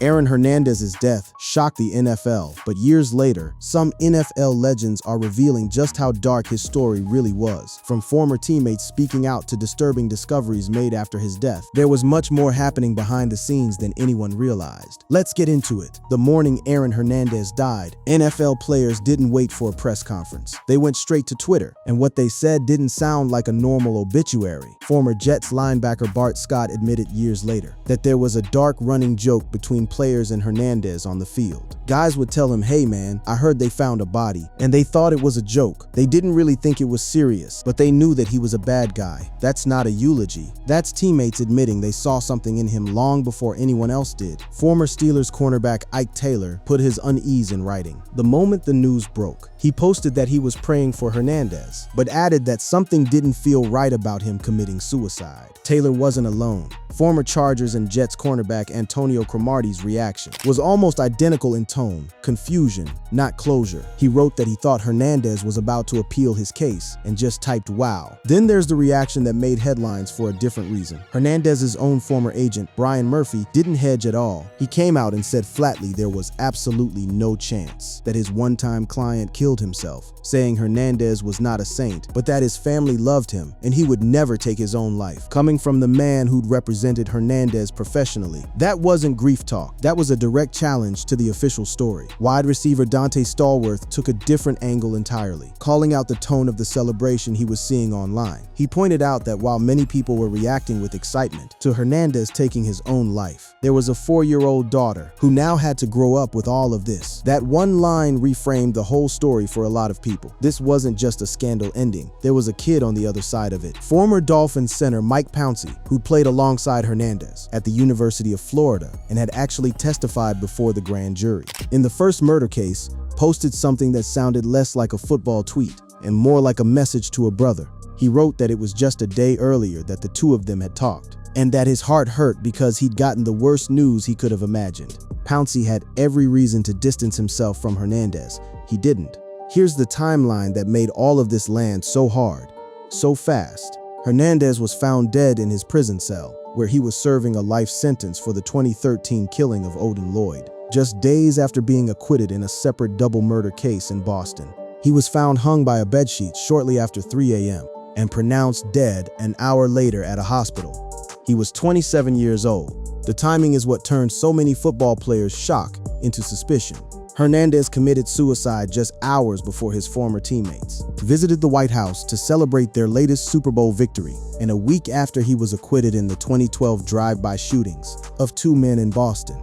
Aaron Hernandez's death shocked the NFL, but years later, some NFL legends are revealing just how dark his story really was. From former teammates speaking out to disturbing discoveries made after his death, there was much more happening behind the scenes than anyone realized. Let's get into it. The morning Aaron Hernandez died, NFL players didn't wait for a press conference. They went straight to Twitter, and what they said didn't sound like a normal obituary. Former Jets linebacker Bart Scott admitted years later that there was a dark running joke between players and Hernandez on the field. Guys would tell him, "Hey man, I heard they found a body," and they thought it was a joke. They didn't really think it was serious, but they knew that he was a bad guy. That's not a eulogy. That's teammates admitting they saw something in him long before anyone else did. Former Steelers cornerback Ike Taylor put his unease in writing. The moment the news broke, he posted that he was praying for Hernandez, but added that something didn't feel right about him committing suicide. Taylor wasn't alone. Former Chargers and Jets cornerback Antonio Cromartie's reaction was almost identical in tone: confusion, not closure. He wrote that he thought Hernandez was about to appeal his case and just typed "wow." Then there's the reaction that made headlines for a different reason. Hernandez's own former agent, Brian Murphy, didn't hedge at all. He came out and said flatly there was absolutely no chance that his one-time client killed himself, saying Hernandez was not a saint, but that his family loved him and he would never take his own life. Coming from the man who'd represented Hernandez professionally, that wasn't grief talk. That was a direct challenge to the official story. Wide receiver Dante Stallworth took a different angle entirely, calling out the tone of the celebration he was seeing online. He pointed out that while many people were reacting with excitement to Hernandez taking his own life, there was a 4-year-old daughter who now had to grow up with all of this. That one line reframed the whole story for a lot of people. This wasn't just a scandal ending. There was a kid on the other side of it. Former Dolphins center Mike Pouncey, who played alongside Hernandez at the University of Florida and had actually testified before the grand jury in the first murder case, posted something that sounded less like a football tweet and more like a message to a brother. He wrote that it was just a day earlier that the two of them had talked, and that his heart hurt because he'd gotten the worst news he could have imagined. Pouncey had every reason to distance himself from Hernandez. He didn't. Here's the timeline that made all of this land so hard, so fast. Hernandez was found dead in his prison cell, where he was serving a life sentence for the 2013 killing of Odin Lloyd, just days after being acquitted in a separate double murder case in Boston. He was found hung by a bedsheet shortly after 3 a.m. and pronounced dead an hour later at a hospital. He was 27 years old. The timing is what turned so many football players' shock into suspicion. Hernandez committed suicide just hours before his former teammates visited the White House to celebrate their latest Super Bowl victory, and a week after he was acquitted in the 2012 drive-by shootings of 2 men in Boston.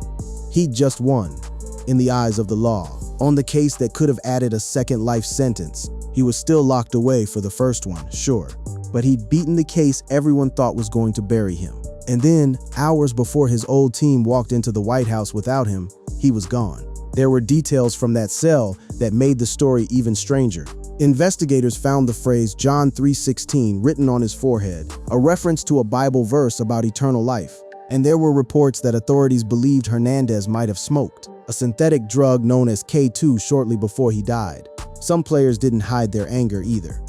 He'd just won, in the eyes of the law, on the case that could have added a second life sentence. He was still locked away for the first one, sure, but he'd beaten the case everyone thought was going to bury him. And then, hours before his old team walked into the White House without him, he was gone. There were details from that cell that made the story even stranger. Investigators found the phrase John 3:16 written on his forehead, a reference to a Bible verse about eternal life. And there were reports that authorities believed Hernandez might have smoked a synthetic drug known as K2 shortly before he died. Some players didn't hide their anger either.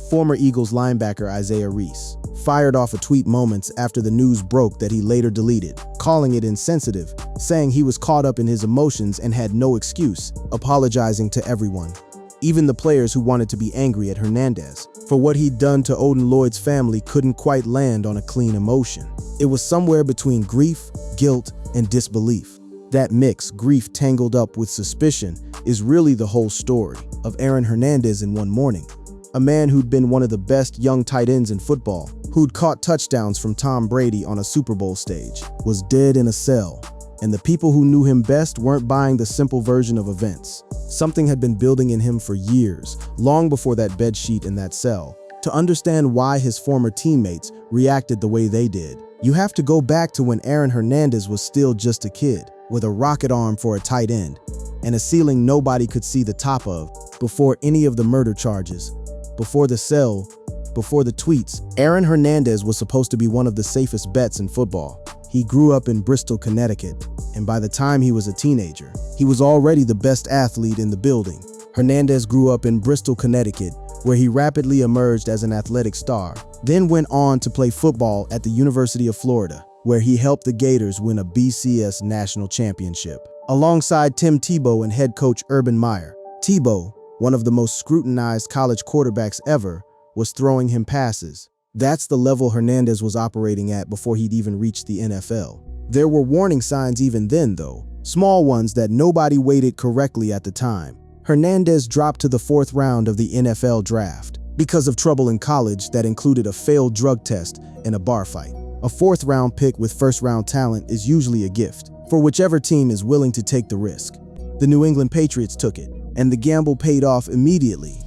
Former Eagles linebacker Isaiah Reese fired off a tweet moments after the news broke that he later deleted, calling it insensitive, saying he was caught up in his emotions and had no excuse, apologizing to everyone, even the players who wanted to be angry at Hernandez for what he'd done to Odin Lloyd's family couldn't quite land on a clean emotion. It was somewhere between grief, guilt, and disbelief. That mix, grief tangled up with suspicion, is really the whole story of Aaron Hernandez in one morning. A man who'd been one of the best young tight ends in football, who'd caught touchdowns from Tom Brady on a Super Bowl stage, was dead in a cell, and the people who knew him best weren't buying the simple version of events. Something had been building in him for years, long before that bedsheet in that cell. To understand why his former teammates reacted the way they did, you have to go back to when Aaron Hernandez was still just a kid, with a rocket arm for a tight end, and a ceiling nobody could see the top of, before any of the murder charges, before the cell, before the tweets. Aaron Hernandez was supposed to be one of the safest bets in football. He grew up in Bristol, Connecticut, and by the time he was a teenager, he was already the best athlete in the building. Hernandez grew up in Bristol, Connecticut, where he rapidly emerged as an athletic star, then went on to play football at the University of Florida, where he helped the Gators win a BCS national championship. Alongside Tim Tebow and head coach Urban Meyer, Tebow, one of the most scrutinized college quarterbacks ever, was throwing him passes. That's the level Hernandez was operating at before he'd even reached the NFL. There were warning signs even then, though, small ones that nobody weighted correctly at the time. Hernandez dropped to the 4th round of the NFL draft because of trouble in college that included a failed drug test and a bar fight. A 4th-round pick with 1st-round talent is usually a gift for whichever team is willing to take the risk. The New England Patriots took it, and the gamble paid off immediately.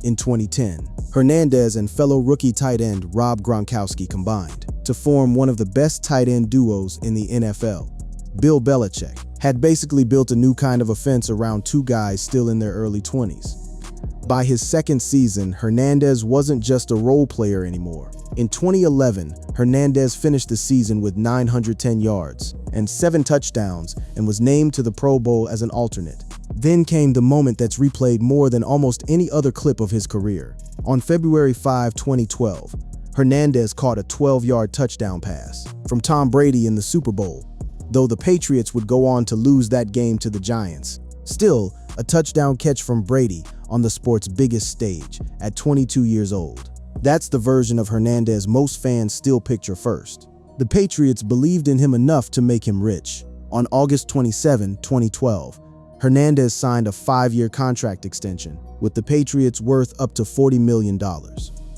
In 2010, Hernandez and fellow rookie tight end Rob Gronkowski combined to form one of the best tight end duos in the NFL. Bill Belichick had basically built a new kind of offense around two guys still in their early 20s. By his 2nd season, Hernandez wasn't just a role player anymore. In 2011, Hernandez finished the season with 910 yards and 7 touchdowns and was named to the Pro Bowl as an alternate. Then came the moment that's replayed more than almost any other clip of his career. On February 5, 2012, Hernandez caught a 12-yard touchdown pass from Tom Brady in the Super Bowl, though the Patriots would go on to lose that game to the Giants. Still, a touchdown catch from Brady on the sport's biggest stage at 22 years old. That's the version of Hernandez most fans still picture first. The Patriots believed in him enough to make him rich. On August 27, 2012, Hernandez signed a 5-year contract extension, with the Patriots worth up to $40 million.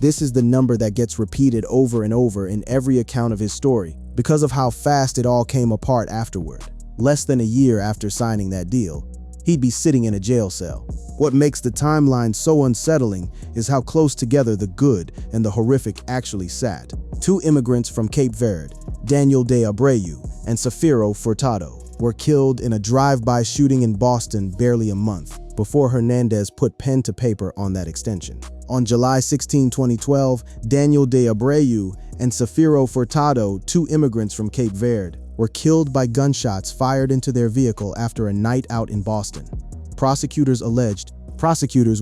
This is the number that gets repeated over and over in every account of his story because of how fast it all came apart afterward. Less than a year after signing that deal, he'd be sitting in a jail cell. What makes the timeline so unsettling is how close together the good and the horrific actually sat. 2 immigrants from Cape Verde, Daniel de Abreu and Safiro Furtado, were killed in a drive-by shooting in Boston barely a month before Hernandez put pen to paper on that extension. On July 16, 2012, Daniel de Abreu and Safiro Furtado, 2 immigrants from Cape Verde, were killed by gunshots fired into their vehicle after a night out in Boston. Prosecutors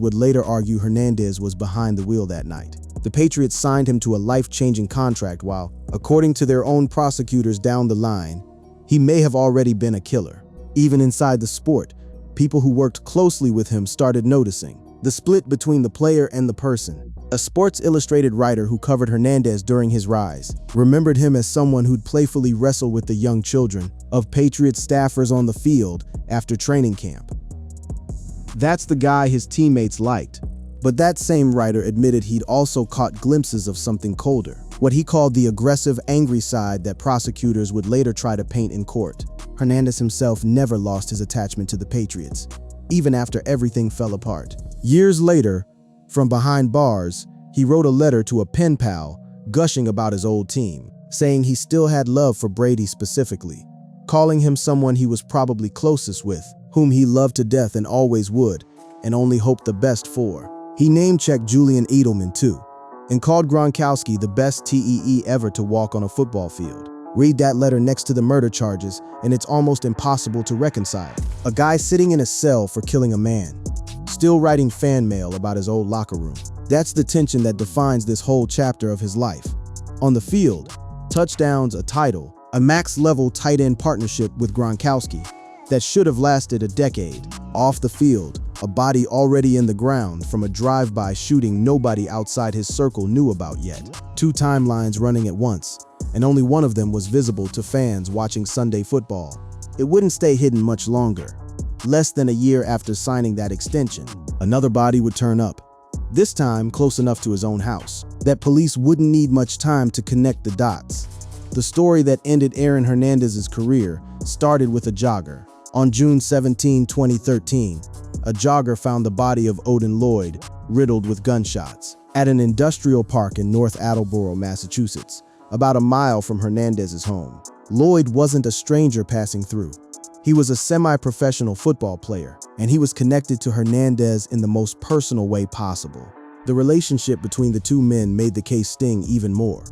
would later argue Hernandez was behind the wheel that night. The Patriots signed him to a life-changing contract while, according to their own prosecutors down the line, he may have already been a killer. Even inside the sport, people who worked closely with him started noticing the split between the player and the person. A Sports Illustrated writer who covered Hernandez during his rise remembered him as someone who'd playfully wrestle with the young children of Patriots staffers on the field after training camp. That's the guy his teammates liked. But that same writer admitted he'd also caught glimpses of something colder, what he called the aggressive, angry side that prosecutors would later try to paint in court. Hernandez himself never lost his attachment to the Patriots, even after everything fell apart. Years later, from behind bars, he wrote a letter to a pen pal gushing about his old team, saying he still had love for Brady specifically, calling him someone he was probably closest with, whom he loved to death and always would, and only hoped the best for. He name-checked Julian Edelman too, and called Gronkowski the best TEE ever to walk on a football field. Read that letter next to the murder charges, and it's almost impossible to reconcile. A guy sitting in a cell for killing a man, still writing fan mail about his old locker room. That's the tension that defines this whole chapter of his life. On the field, touchdowns, a title, a max-level tight end partnership with Gronkowski that should have lasted a decade. Off the field, a body already in the ground from a drive-by shooting nobody outside his circle knew about yet. 2 timelines running at once, and only one of them was visible to fans watching Sunday football. It wouldn't stay hidden much longer. Less than a year after signing that extension, another body would turn up, this time close enough to his own house that police wouldn't need much time to connect the dots. The story that ended Aaron Hernandez's career started with a jogger. On June 17, 2013, a jogger found the body of Odin Lloyd riddled with gunshots at an industrial park in North Attleboro, Massachusetts, about a mile from Hernandez's home. Lloyd wasn't a stranger passing through. He was a semi-professional football player, and he was connected to Hernandez in the most personal way possible. The relationship between the two men made the case sting even more.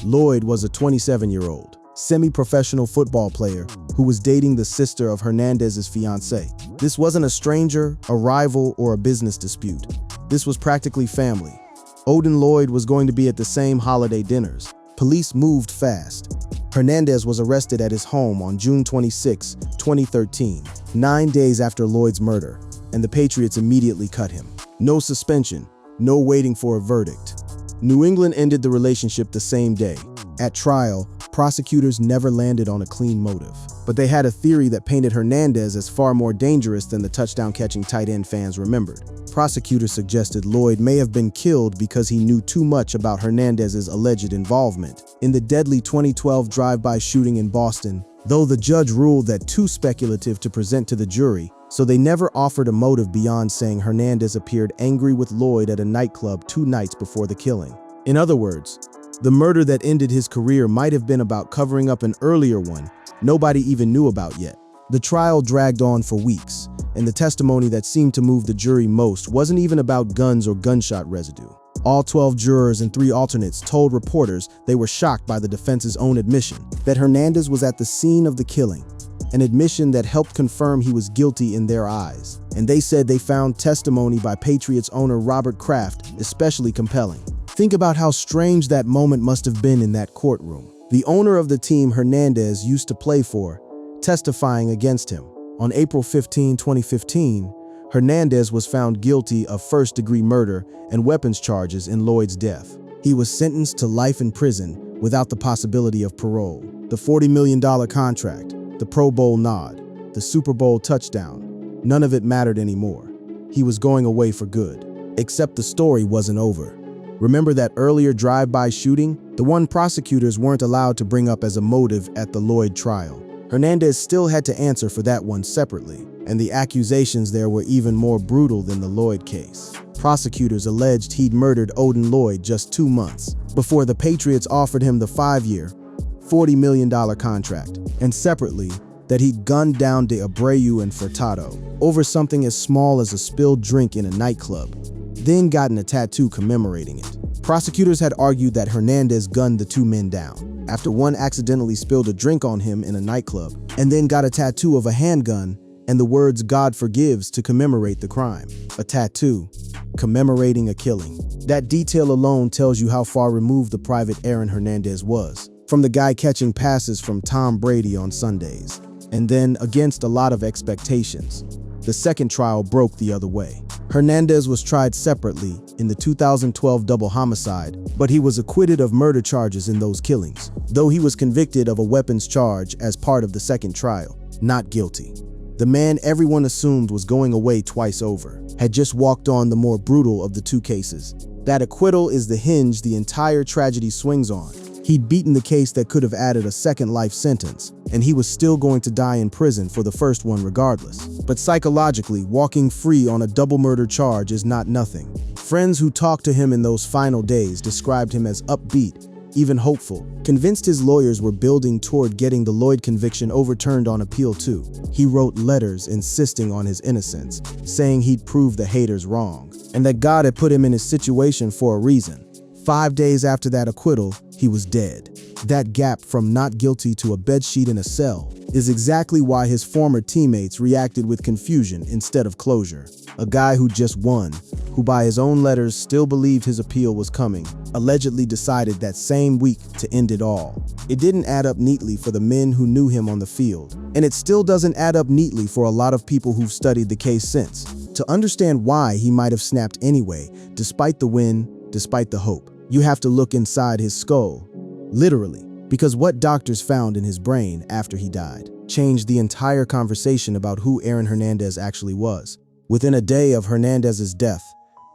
Lloyd was a 27-year-old, semi-professional football player who was dating the sister of Hernandez's fiancée. This wasn't a stranger, a rival, or a business dispute. This was practically family. Odin Lloyd was going to be at the same holiday dinners. Police moved fast. Hernandez was arrested at his home on June 26, 2013, 9 days after Lloyd's murder, and the Patriots immediately cut him. No suspension, no waiting for a verdict. New England ended the relationship the same day. At trial, prosecutors never landed on a clean motive, but they had a theory that painted Hernandez as far more dangerous than the touchdown-catching tight end fans remembered. Prosecutors suggested Lloyd may have been killed because he knew too much about Hernandez's alleged involvement in the deadly 2012 drive-by shooting in Boston, though the judge ruled that too speculative to present to the jury, so they never offered a motive beyond saying Hernandez appeared angry with Lloyd at a nightclub 2 nights before the killing. In other words, the murder that ended his career might have been about covering up an earlier one nobody even knew about yet. The trial dragged on for weeks, and the testimony that seemed to move the jury most wasn't even about guns or gunshot residue. All 12 jurors and 3 alternates told reporters they were shocked by the defense's own admission that Hernandez was at the scene of the killing, an admission that helped confirm he was guilty in their eyes. And they said they found testimony by Patriots owner Robert Kraft especially compelling. Think about how strange that moment must have been in that courtroom. The owner of the team Hernandez used to play for, testifying against him. On April 15, 2015, Hernandez was found guilty of first-degree murder and weapons charges in Lloyd's death. He was sentenced to life in prison without the possibility of parole. The $40 million contract, the Pro Bowl nod, the Super Bowl touchdown, none of it mattered anymore. He was going away for good. Except the story wasn't over. Remember that earlier drive-by shooting? The one prosecutors weren't allowed to bring up as a motive at the Lloyd trial. Hernandez still had to answer for that one separately, and the accusations there were even more brutal than the Lloyd case. Prosecutors alleged he'd murdered Odin Lloyd just 2 months before the Patriots offered him the 5-year, $40 million contract, and separately, that he'd gunned down De Abreu and Furtado over something as small as a spilled drink in a nightclub, then gotten a tattoo commemorating it. Prosecutors had argued that Hernandez gunned the 2 men down after one accidentally spilled a drink on him in a nightclub and then got a tattoo of a handgun and the words "God forgives" to commemorate the crime. A tattoo commemorating a killing. That detail alone tells you how far removed the private Aaron Hernandez was from the guy catching passes from Tom Brady on Sundays. And then, against a lot of expectations, the second trial broke the other way. Hernandez was tried separately in the 2012 double homicide, but he was acquitted of murder charges in those killings, though he was convicted of a weapons charge as part of the second trial, not guilty. The man everyone assumed was going away twice over had just walked on the more brutal of the 2 cases. That acquittal is the hinge the entire tragedy swings on. He'd beaten the case that could have added a second life sentence, and he was still going to die in prison for the first one regardless. But psychologically, walking free on a double murder charge is not nothing. Friends who talked to him in those final days described him as upbeat, even hopeful, convinced his lawyers were building toward getting the Lloyd conviction overturned on appeal too. He wrote letters insisting on his innocence, saying he'd proved the haters wrong, and that God had put him in his situation for a reason. 5 days after that acquittal, he was dead. That gap from not guilty to a bedsheet in a cell is exactly why his former teammates reacted with confusion instead of closure. A guy who just won, who by his own letters still believed his appeal was coming, allegedly decided that same week to end it all. It didn't add up neatly for the men who knew him on the field, and it still doesn't add up neatly for a lot of people who've studied the case since. To understand why he might have snapped anyway, despite the win, despite the hope, you have to look inside his skull, literally, because what doctors found in his brain after he died changed the entire conversation about who Aaron Hernandez actually was. Within a day of Hernandez's death,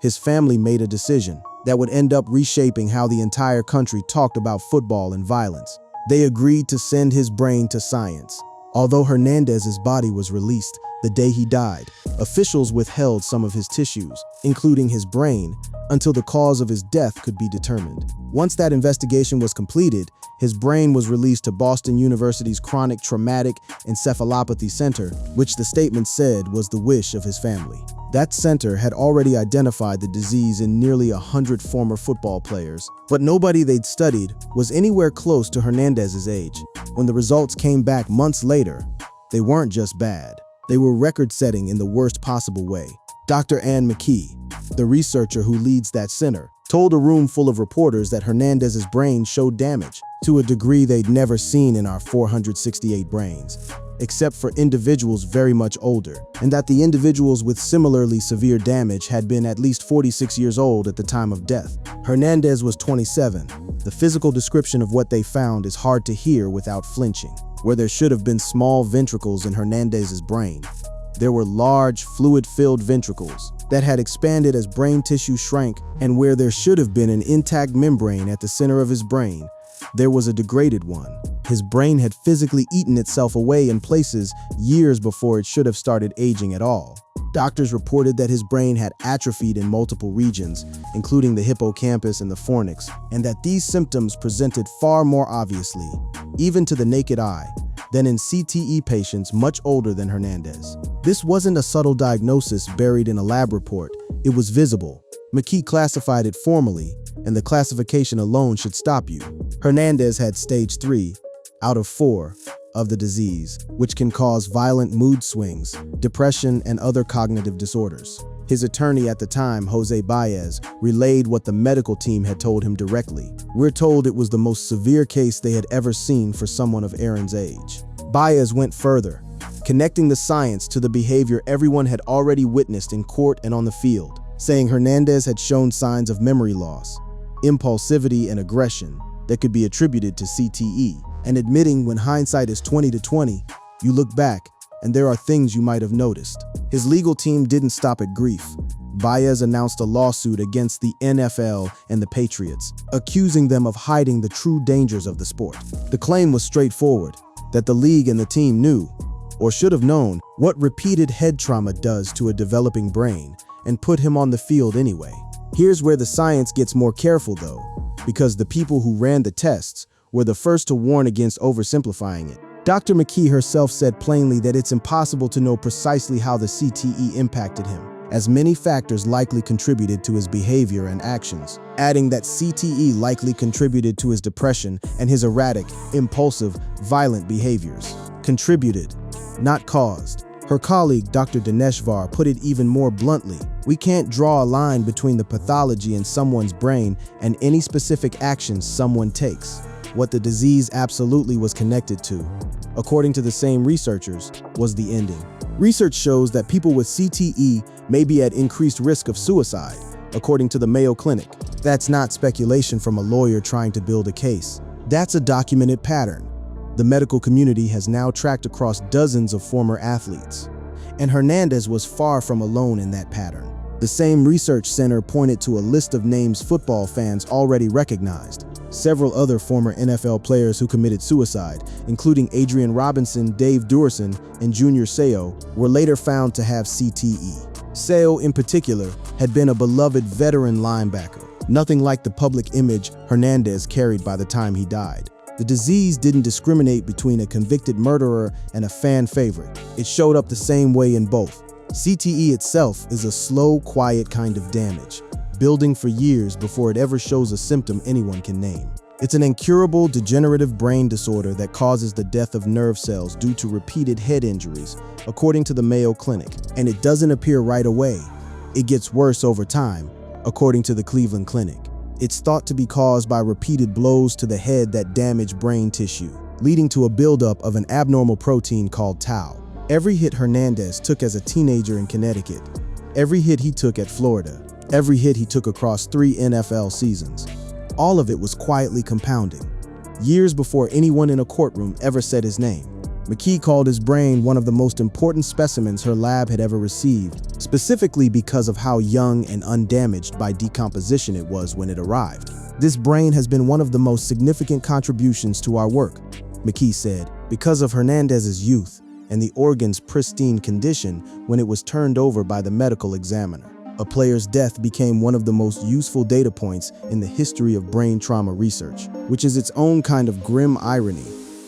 his family made a decision that would end up reshaping how the entire country talked about football and violence. They agreed to send his brain to science. Although Hernandez's body was released the day he died, officials withheld some of his tissues, including his brain, until the cause of his death could be determined. Once that investigation was completed, his brain was released to Boston University's Chronic Traumatic Encephalopathy Center, which the statement said was the wish of his family. That center had already identified the disease in nearly 100 former football players, but nobody they'd studied was anywhere close to Hernandez's age. When the results came back months later, they weren't just bad. They were record-setting in the worst possible way. Dr. Ann McKee, the researcher who leads that center, told a room full of reporters that Hernandez's brain showed damage to a degree they'd never seen in our 468 brains, except for individuals very much older, and that the individuals with similarly severe damage had been at least 46 years old at the time of death. Hernandez was 27. The physical description of what they found is hard to hear without flinching. Where there should have been small ventricles in Hernandez's brain, there were large, fluid-filled ventricles that had expanded as brain tissue shrank, and where there should have been an intact membrane at the center of his brain, there was a degraded one. His brain had physically eaten itself away in places years before it should have started aging at all. Doctors reported that his brain had atrophied in multiple regions, including the hippocampus and the fornix, and that these symptoms presented far more obviously, even to the naked eye, than in CTE patients much older than Hernandez. This wasn't a subtle diagnosis buried in a lab report. It was visible. McKee classified it formally, and the classification alone should stop you. Hernandez had stage 3 out of 4 of the disease, which can cause violent mood swings, depression, and other cognitive disorders. His attorney at the time, Jose Baez, relayed what the medical team had told him directly. We're told it was the most severe case they had ever seen for someone of Aaron's age. Baez went further, connecting the science to the behavior everyone had already witnessed in court and on the field, saying Hernandez had shown signs of memory loss, impulsivity, and aggression that could be attributed to CTE, and admitting when hindsight is 20/20, you look back and there are things you might have noticed. His legal team didn't stop at grief. Baez announced a lawsuit against the NFL and the Patriots, accusing them of hiding the true dangers of the sport. The claim was straightforward, that the league and the team knew, or should have known, what repeated head trauma does to a developing brain, and put him on the field anyway. Here's where the science gets more careful though, because the people who ran the tests were the first to warn against oversimplifying it. Dr. McKee herself said plainly that it's impossible to know precisely how the CTE impacted him, as many factors likely contributed to his behavior and actions, adding that CTE likely contributed to his depression and his erratic, impulsive, violent behaviors. Contributed, not caused. Her colleague, Dr. Dineshvar, put it even more bluntly. We can't draw a line between the pathology in someone's brain and any specific actions someone takes. What the disease absolutely was connected to, according to the same researchers, was the ending. Research shows that people with CTE may be at increased risk of suicide, according to the Mayo Clinic. That's not speculation from a lawyer trying to build a case. That's a documented pattern. The medical community has now tracked across dozens of former athletes, and Hernandez was far from alone in that pattern. The same research center pointed to a list of names football fans already recognized. Several other former NFL players who committed suicide, including Adrian Robinson, Dave Duerson, and Junior Seau, were later found to have CTE. Seau, in particular, had been a beloved veteran linebacker, nothing like the public image Hernandez carried by the time he died. The disease didn't discriminate between a convicted murderer and a fan favorite. It showed up the same way in both. CTE itself is a slow, quiet kind of damage, building for years before it ever shows a symptom anyone can name. It's an incurable degenerative brain disorder that causes the death of nerve cells due to repeated head injuries, according to the Mayo Clinic, and it doesn't appear right away. It gets worse over time, according to the Cleveland Clinic. It's thought to be caused by repeated blows to the head that damage brain tissue, leading to a buildup of an abnormal protein called tau. Every hit Hernandez took as a teenager in Connecticut, every hit he took at Florida, every hit he took across 3 NFL seasons, all of it was quietly compounding, years before anyone in a courtroom ever said his name. McKee called his brain one of the most important specimens her lab had ever received, specifically because of how young and undamaged by decomposition it was when it arrived. This brain has been one of the most significant contributions to our work, McKee said, because of Hernandez's youth and the organ's pristine condition when it was turned over by the medical examiner. A player's death became one of the most useful data points in the history of brain trauma research, which is its own kind of grim irony,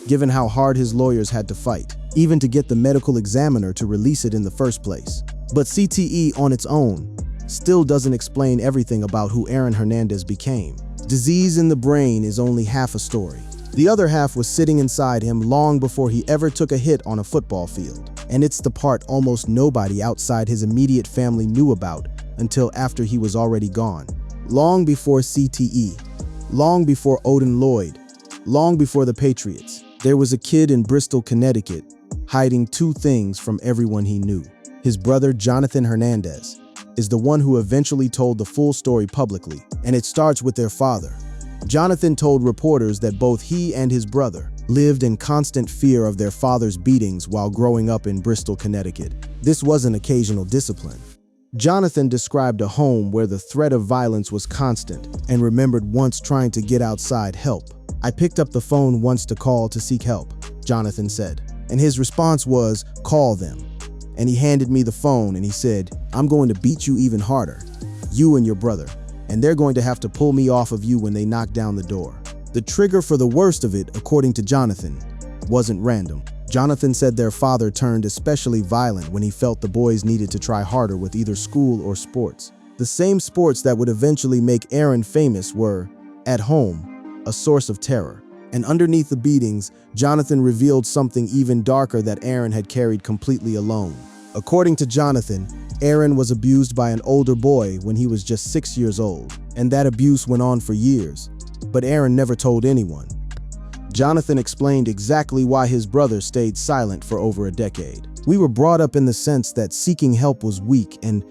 given how hard his lawyers had to fight, even to get the medical examiner to release it in the first place. But CTE on its own still doesn't explain everything about who Aaron Hernandez became. Disease in the brain is only half a story. The other half was sitting inside him long before he ever took a hit on a football field. And it's the part almost nobody outside his immediate family knew about until after he was already gone. long before CTE, long before Odin Lloyd, long before the Patriots, there was a kid in Bristol, Connecticut, hiding two things from everyone he knew. His brother, Jonathan Hernandez, is the one who eventually told the full story publicly, and it starts with their father. Jonathan told reporters that both he and his brother lived in constant fear of their father's beatings while growing up in Bristol, Connecticut. This wasn't occasional discipline. Jonathan described a home where the threat of violence was constant and remembered once trying to get outside help. "I picked up the phone once to call to seek help," Jonathan said. And his response was, "Call them." And he handed me the phone and he said, "I'm going to beat you even harder, you and your brother, and they're going to have to pull me off of you when they knock down the door." The trigger for the worst of it, according to Jonathan, wasn't random. Jonathan said their father turned especially violent when he felt the boys needed to try harder with either school or sports. The same sports that would eventually make Aaron famous were, at home, a source of terror. And underneath the beatings, Jonathan revealed something even darker that Aaron had carried completely alone. According to Jonathan, Aaron was abused by an older boy when he was just 6 years old, and that abuse went on for years. But Aaron never told anyone. Jonathan explained exactly why his brother stayed silent for over a decade. "We were brought up in the sense that seeking help was weak and,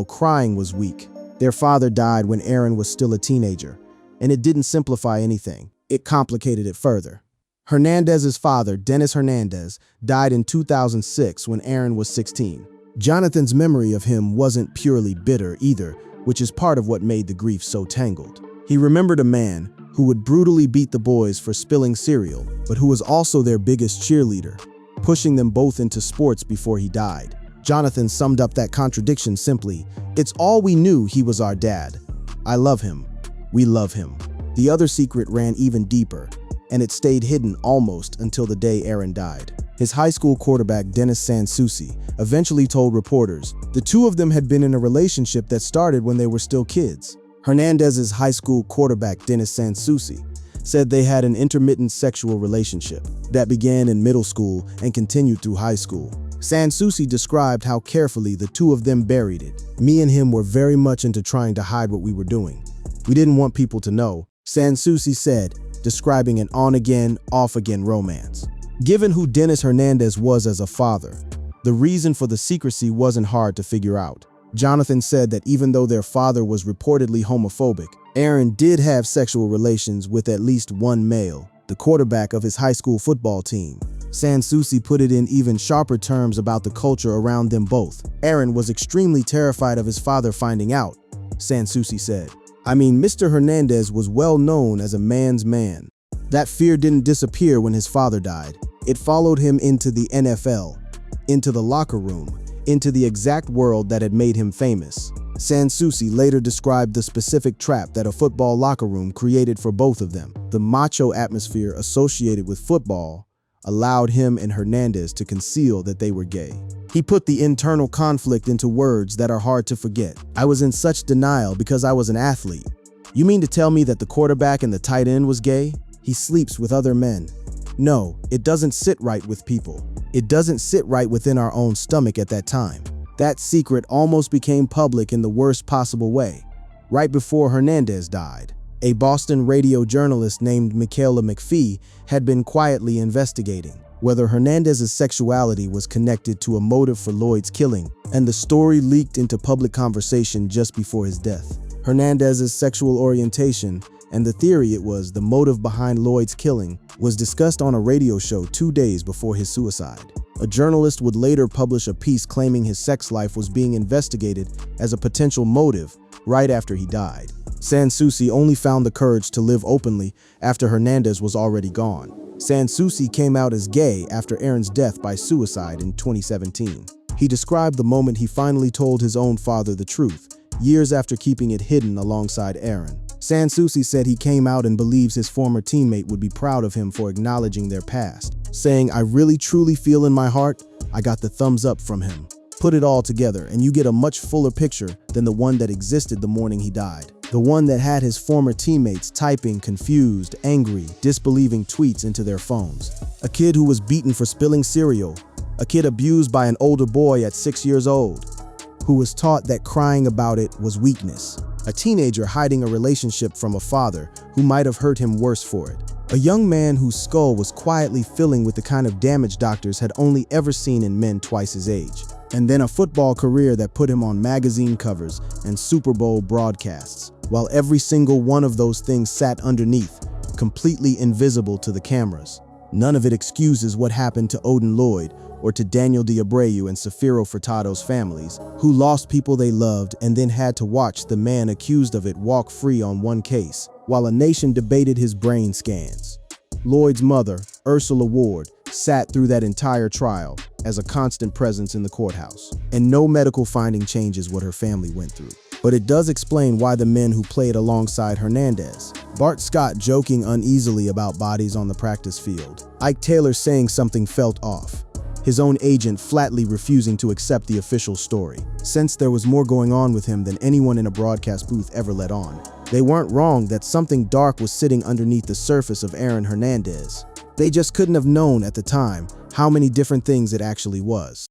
crying was weak. Their father died when Aaron was still a teenager, and it didn't simplify anything. It complicated it further." Hernandez's father, Dennis Hernandez, died in 2006 when Aaron was 16. Jonathan's memory of him wasn't purely bitter either, which is part of what made the grief so tangled. He remembered a man who would brutally beat the boys for spilling cereal, but who was also their biggest cheerleader, pushing them both into sports before he died. Jonathan summed up that contradiction simply, "It's all we knew, he was our dad. I love him. We love him." The other secret ran even deeper, and it stayed hidden almost until the day Aaron died. His high school quarterback, Dennis Sansucci, eventually told reporters the two of them had been in a relationship that started when they were still kids. Hernandez's high school quarterback, Dennis Sansucci, said they had an intermittent sexual relationship that began in middle school and continued through high school. Sansucci described how carefully the two of them buried it. "Me and him were very much into trying to hide what we were doing. We didn't want people to know," Sansucci said, describing an on-again, off-again romance. Given who Dennis Hernandez was as a father, the reason for the secrecy wasn't hard to figure out. Jonathan said that even though their father was reportedly homophobic, Aaron did have sexual relations with at least one male, the quarterback of his high school football team. Sansucci put it in even sharper terms about the culture around them both. "Aaron was extremely terrified of his father finding out," Sansucci said. "I mean, Mr. Hernandez was well known as a man's man. That fear didn't disappear when his father died. It followed him into the NFL, into the locker room, into the exact world that had made him famous." Sansucci later described the specific trap that a football locker room created for both of them. The macho atmosphere associated with football allowed him and Hernandez to conceal that they were gay. He put the internal conflict into words that are hard to forget. "I was in such denial because I was an athlete. You mean to tell me that the quarterback and the tight end was gay? He sleeps with other men. No, it doesn't sit right with people. It doesn't sit right within our own stomach at that time." That secret almost became public in the worst possible way, right before Hernandez died. A Boston radio journalist named Michaela McPhee had been quietly investigating whether Hernandez's sexuality was connected to a motive for Lloyd's killing, and the story leaked into public conversation just before his death. Hernandez's sexual orientation and the theory it was the motive behind Lloyd's killing was discussed on a radio show 2 days before his suicide. A journalist would later publish a piece claiming his sex life was being investigated as a potential motive right after he died. Sansucci only found the courage to live openly after Hernandez was already gone. Sansucci came out as gay after Aaron's death by suicide in 2017. He described the moment he finally told his own father the truth, years after keeping it hidden alongside Aaron. Sansucci said he came out and believes his former teammate would be proud of him for acknowledging their past, saying, "I really truly feel in my heart, I got the thumbs up from him." Put it all together and you get a much fuller picture than the one that existed the morning he died. The one that had his former teammates typing confused, angry, disbelieving tweets into their phones. A kid who was beaten for spilling cereal. A kid abused by an older boy at 6 years old, who was taught that crying about it was weakness. a teenager hiding a relationship from a father who might have hurt him worse for it. A young man whose skull was quietly filling with the kind of damage doctors had only ever seen in men twice his age. And then a football career that put him on magazine covers and Super Bowl broadcasts, while every single one of those things sat underneath, completely invisible to the cameras. None of it excuses what happened to Odin Lloyd or to Daniel D'Abreu and Safiro Furtado's families, who lost people they loved and then had to watch the man accused of it walk free on one case, while a nation debated his brain scans. Lloyd's mother, Ursula Ward, sat through that entire trial as a constant presence in the courthouse, and no medical finding changes what her family went through. But it does explain why the men who played alongside Hernandez, Bart Scott joking uneasily about bodies on the practice field, Ike Taylor saying something felt off, his own agent flatly refusing to accept the official story, since there was more going on with him than anyone in a broadcast booth ever let on. They weren't wrong that something dark was sitting underneath the surface of Aaron Hernandez. They just couldn't have known at the time how many different things it actually was.